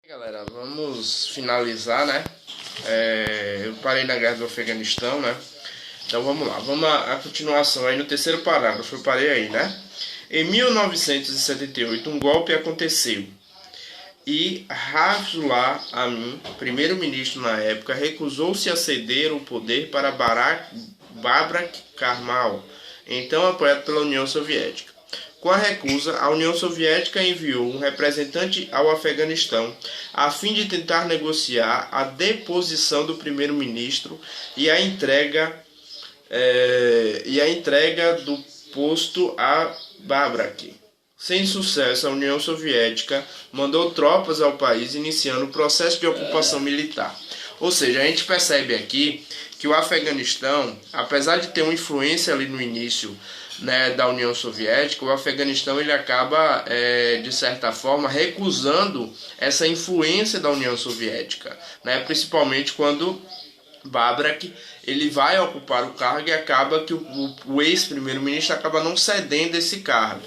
Galera, vamos finalizar, né? Eu parei na guerra do Afeganistão, né? Então vamos lá, vamos a continuação aí no terceiro parágrafo, eu parei aí, né? Em 1978, um golpe aconteceu e Hafizullah Amin, primeiro-ministro na época, recusou-se a ceder o poder para Babrak Karmal, então apoiado pela União Soviética. Com a recusa, a União Soviética enviou um representante ao Afeganistão a fim de tentar negociar a deposição do primeiro-ministro e a entrega do posto a Babrak. Sem sucesso, a União Soviética mandou tropas ao país, iniciando o processo de ocupação militar. Ou seja, a gente percebe aqui que o Afeganistão, apesar de ter uma influência ali no início, né, da União Soviética, o Afeganistão ele acaba, de certa forma, recusando essa influência da União Soviética, né, principalmente quando Babrak ele vai ocupar o cargo e acaba que o ex-primeiro-ministro acaba não cedendo esse cargo,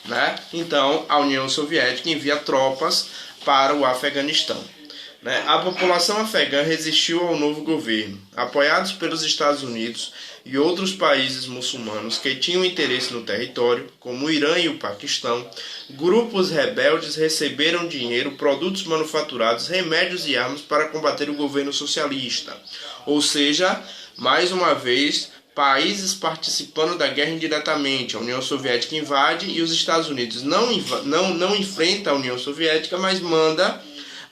né? Então a União Soviética envia tropas para o Afeganistão. A população afegã resistiu ao novo governo, apoiados pelos Estados Unidos e outros países muçulmanos que tinham interesse no território, como o Irã e o Paquistão. Grupos rebeldes receberam dinheiro, produtos manufaturados, remédios e armas para combater o governo socialista. Ou seja, mais uma vez, países participando da guerra indiretamente. A União Soviética invade e os Estados Unidos não enfrenta a União Soviética, mas manda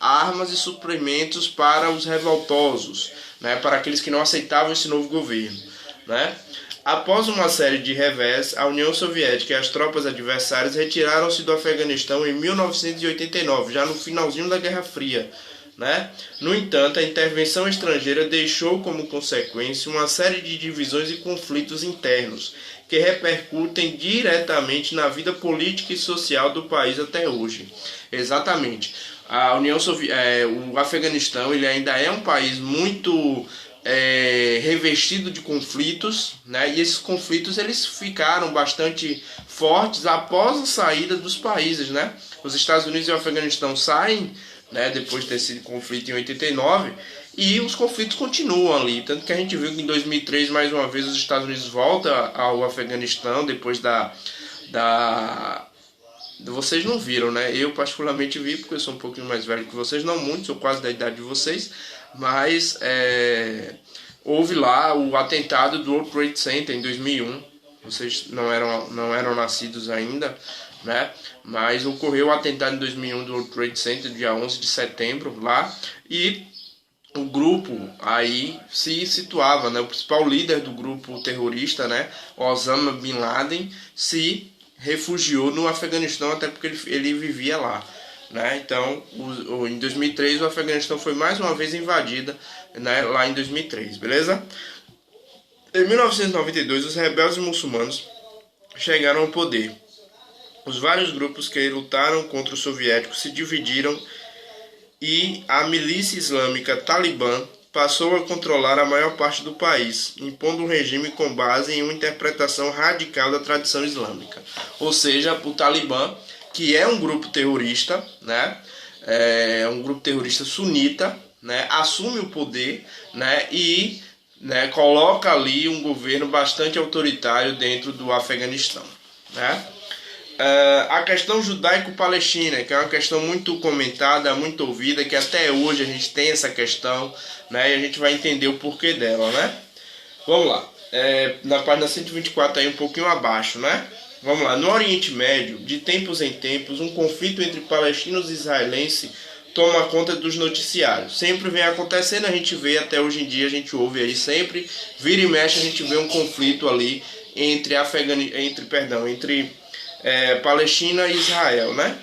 armas e suprimentos para os revoltosos, né, para aqueles que não aceitavam esse novo governo, né? Após uma série de revés, a União Soviética e as tropas adversárias retiraram-se do Afeganistão em 1989, já no finalzinho da Guerra Fria, né? No entanto, a intervenção estrangeira deixou como consequência uma série de divisões e conflitos internos que repercutem diretamente na vida política e social do país até hoje. Exatamente. O Afeganistão ele ainda é um país muito revestido de conflitos, né? E esses conflitos eles ficaram bastante fortes após a saída dos países, né? Os Estados Unidos e o Afeganistão saem, né, depois desse conflito em 89, e os conflitos continuam ali, tanto que a gente viu que em 2003 mais uma vez os Estados Unidos voltam ao Afeganistão depois vocês não viram, né? Eu particularmente vi, porque eu sou um pouquinho mais velho que vocês, não muito, sou quase da idade de vocês, mas houve lá o atentado do World Trade Center em 2001, vocês não eram nascidos ainda, né? Mas ocorreu o atentado em 2001 do World Trade Center, dia 11 de setembro, lá, e o grupo aí se situava, né? O principal líder do grupo terrorista, né? Osama Bin Laden, se refugiou no Afeganistão, até porque ele vivia lá, né? Então, em 2003, o Afeganistão foi mais uma vez invadida, né? Lá em 2003, beleza? Em 1992, os rebeldes muçulmanos chegaram ao poder. Os vários grupos que lutaram contra os soviéticos se dividiram e a milícia islâmica Talibã passou a controlar a maior parte do país, impondo um regime com base em uma interpretação radical da tradição islâmica. Ou seja, o Talibã, que é um grupo terrorista, né, um grupo terrorista sunita, né, assume o poder, né, e, né, coloca ali um governo bastante autoritário dentro do Afeganistão, né? A questão judaico-palestina, que é uma questão muito comentada, muito ouvida, que até hoje a gente tem essa questão, né, e a gente vai entender o porquê dela, né? Vamos lá, na página 124 aí um pouquinho abaixo, né? Vamos lá, no Oriente Médio, de tempos em tempos, um conflito entre palestinos e israelenses toma conta dos noticiários. Sempre vem acontecendo, a gente vê até hoje em dia, a gente ouve aí sempre, vira e mexe a gente vê um conflito ali entre Palestina e Israel, né?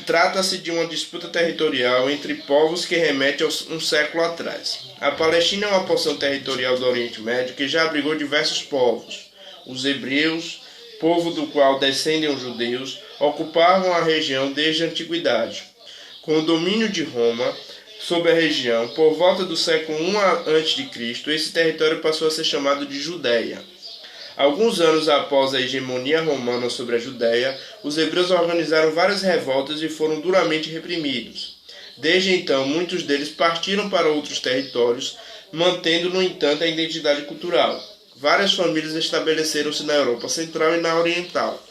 Trata-se de uma disputa territorial entre povos que remete a um século atrás. A Palestina é uma porção territorial do Oriente Médio que já abrigou diversos povos. Os hebreus, povo do qual descendem os judeus, ocupavam a região desde a antiguidade. Com o domínio de Roma sobre a região, por volta do século I a.C., esse território passou a ser chamado de Judéia. Alguns anos após a hegemonia romana sobre a Judéia, os hebreus organizaram várias revoltas e foram duramente reprimidos. Desde então, muitos deles partiram para outros territórios, mantendo, no entanto, a identidade cultural. Várias famílias estabeleceram-se na Europa Central e na Oriental.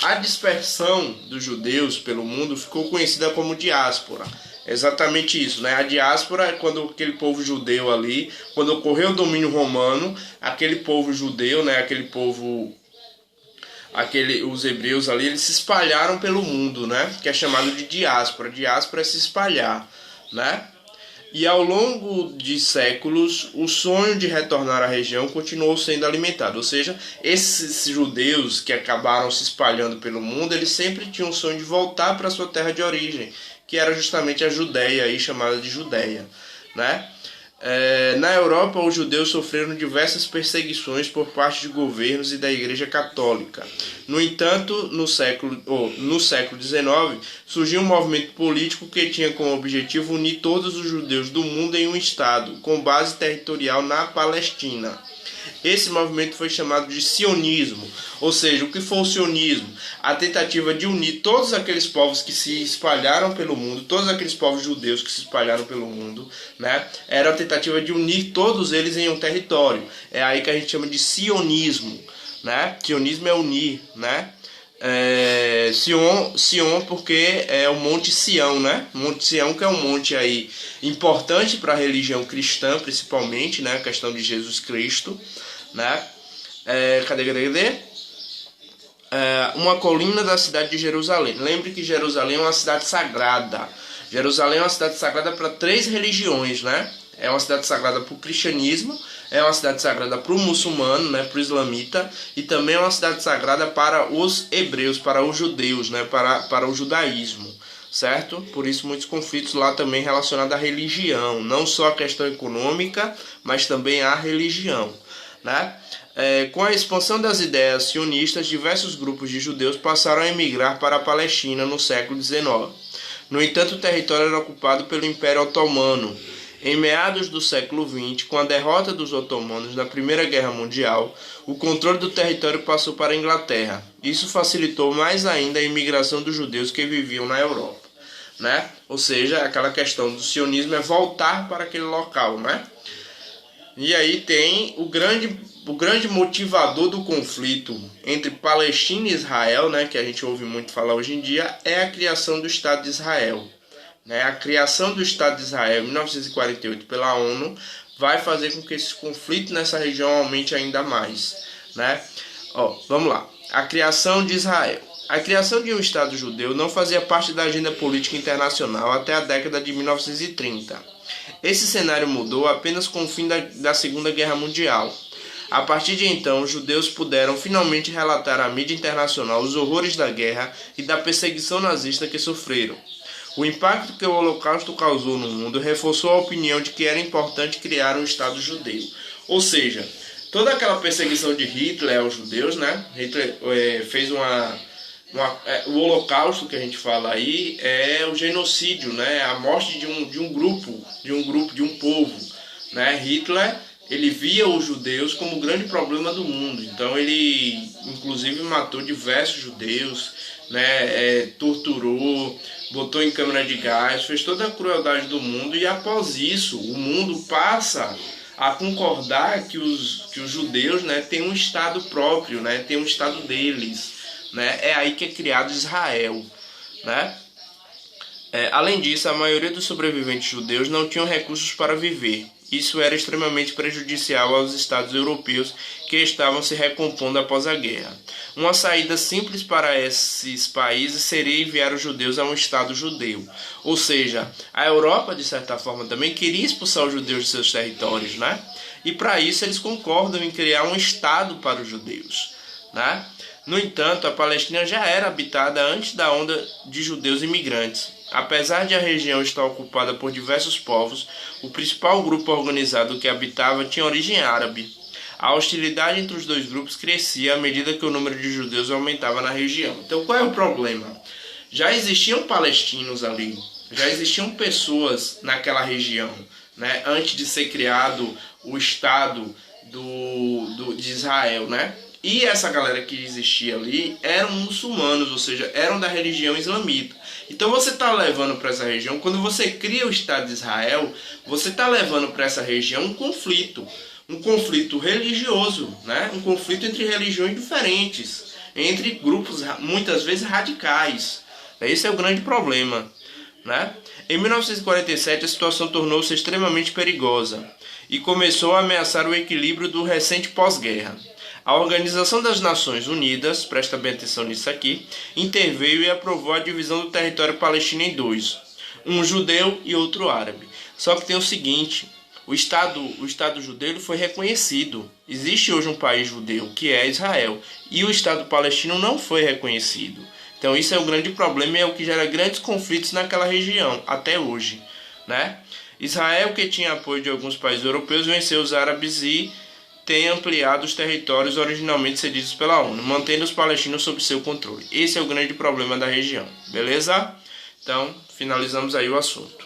A dispersão dos judeus pelo mundo ficou conhecida como diáspora. Exatamente isso, né? A diáspora é quando aquele povo judeu ali, quando ocorreu o domínio romano, aquele povo judeu, né? Os hebreus ali, eles se espalharam pelo mundo, né? Que é chamado de diáspora. Diáspora é se espalhar, né? E ao longo de séculos, o sonho de retornar à região continuou sendo alimentado. Ou seja, esses judeus que acabaram se espalhando pelo mundo, eles sempre tinham o sonho de voltar para a sua terra de origem, que era justamente a Judéia, aí chamada de Judéia, né? Na Europa, os judeus sofreram diversas perseguições por parte de governos e da Igreja Católica. No entanto, no século XIX, surgiu um movimento político que tinha como objetivo unir todos os judeus do mundo em um Estado, com base territorial na Palestina. Esse movimento foi chamado de sionismo, ou seja, o que foi o sionismo? A tentativa de unir todos aqueles povos que se espalharam pelo mundo, todos aqueles povos judeus que se espalharam pelo mundo, né? Era a tentativa de unir todos eles em um território. É aí que a gente chama de sionismo, né? Sionismo é unir, né? Sion porque é o Monte Sião, né? Monte Sião, que é um monte aí importante para a religião cristã, principalmente, né? A questão de Jesus Cristo, né? Uma colina da cidade de Jerusalém. Lembre que Jerusalém é uma cidade sagrada. Jerusalém é uma cidade sagrada para 3 religiões, né? É uma cidade sagrada para o cristianismo, é uma cidade sagrada para o muçulmano, né, para o islamita, e também é uma cidade sagrada para os hebreus, para os judeus, né, para o judaísmo, certo? Por isso muitos conflitos lá também relacionados à religião, não só a questão econômica, mas também a religião, né? Com a expansão das ideias sionistas, diversos grupos de judeus passaram a emigrar para a Palestina no século XIX. No entanto, o território era ocupado pelo Império Otomano. Em meados do século XX, com a derrota dos otomanos na Primeira Guerra Mundial, o controle do território passou para a Inglaterra. Isso facilitou mais ainda a imigração dos judeus que viviam na Europa, né? Ou seja, aquela questão do sionismo é voltar para aquele local, né? E aí tem o grande motivador do conflito entre Palestina e Israel, né, que a gente ouve muito falar hoje em dia, é a criação do Estado de Israel. A criação do Estado de Israel em 1948 pela ONU vai fazer com que esse conflito nessa região aumente ainda mais, né? Vamos lá. A criação de Israel. A criação de um Estado judeu não fazia parte da agenda política internacional até a década de 1930. Esse cenário mudou apenas com o fim da Segunda Guerra Mundial. A partir de então, os judeus puderam finalmente relatar à mídia internacional os horrores da guerra e da perseguição nazista que sofreram. O impacto que o Holocausto causou no mundo reforçou a opinião de que era importante criar um Estado judeu. Ou seja, toda aquela perseguição de Hitler aos judeus, né? Hitler fez o Holocausto que a gente fala aí é o genocídio, né? A morte de um povo, né? Hitler, ele via os judeus como o grande problema do mundo. Então ele inclusive matou diversos judeus, né? Torturou, botou em câmara de gás, fez toda a crueldade do mundo, e após isso o mundo passa a concordar que os judeus, né, têm um Estado próprio, né, têm um Estado deles, né? É aí que é criado Israel, né? Além disso, a maioria dos sobreviventes judeus não tinham recursos para viver. Isso era extremamente prejudicial aos estados europeus que estavam se recompondo após a guerra. Uma saída simples para esses países seria enviar os judeus a um estado judeu. Ou seja, a Europa, de certa forma, também queria expulsar os judeus de seus territórios, né? E para isso eles concordam em criar um estado para os judeus, né? No entanto, a Palestina já era habitada antes da onda de judeus imigrantes. Apesar de a região estar ocupada por diversos povos, o principal grupo organizado que habitava tinha origem árabe. A hostilidade entre os dois grupos crescia à medida que o número de judeus aumentava na região. Então, qual é o problema? Já existiam palestinos ali, já existiam pessoas naquela região, né, antes de ser criado o Estado de Israel, né? E essa galera que existia ali eram muçulmanos, ou seja, eram da religião islamita. Então você está levando para essa região, quando você cria o Estado de Israel, você está levando para essa região um conflito religioso, né? Um conflito entre religiões diferentes, entre grupos muitas vezes radicais. Esse é o grande problema, né? Em 1947 a situação tornou-se extremamente perigosa e começou a ameaçar o equilíbrio do recente pós-guerra. A Organização das Nações Unidas, presta bem atenção nisso aqui, interveio e aprovou a divisão do território palestino em dois, um judeu e outro árabe. Só que tem o seguinte, o Estado judeu foi reconhecido. Existe hoje um país judeu, que é Israel, e o Estado palestino não foi reconhecido. Então isso é o grande problema e é o que gera grandes conflitos naquela região, até hoje, né? Israel, que tinha apoio de alguns países europeus, venceu os árabes e tem ampliado os territórios originalmente cedidos pela ONU, mantendo os palestinos sob seu controle. Esse é o grande problema da região, beleza? Então, finalizamos aí o assunto.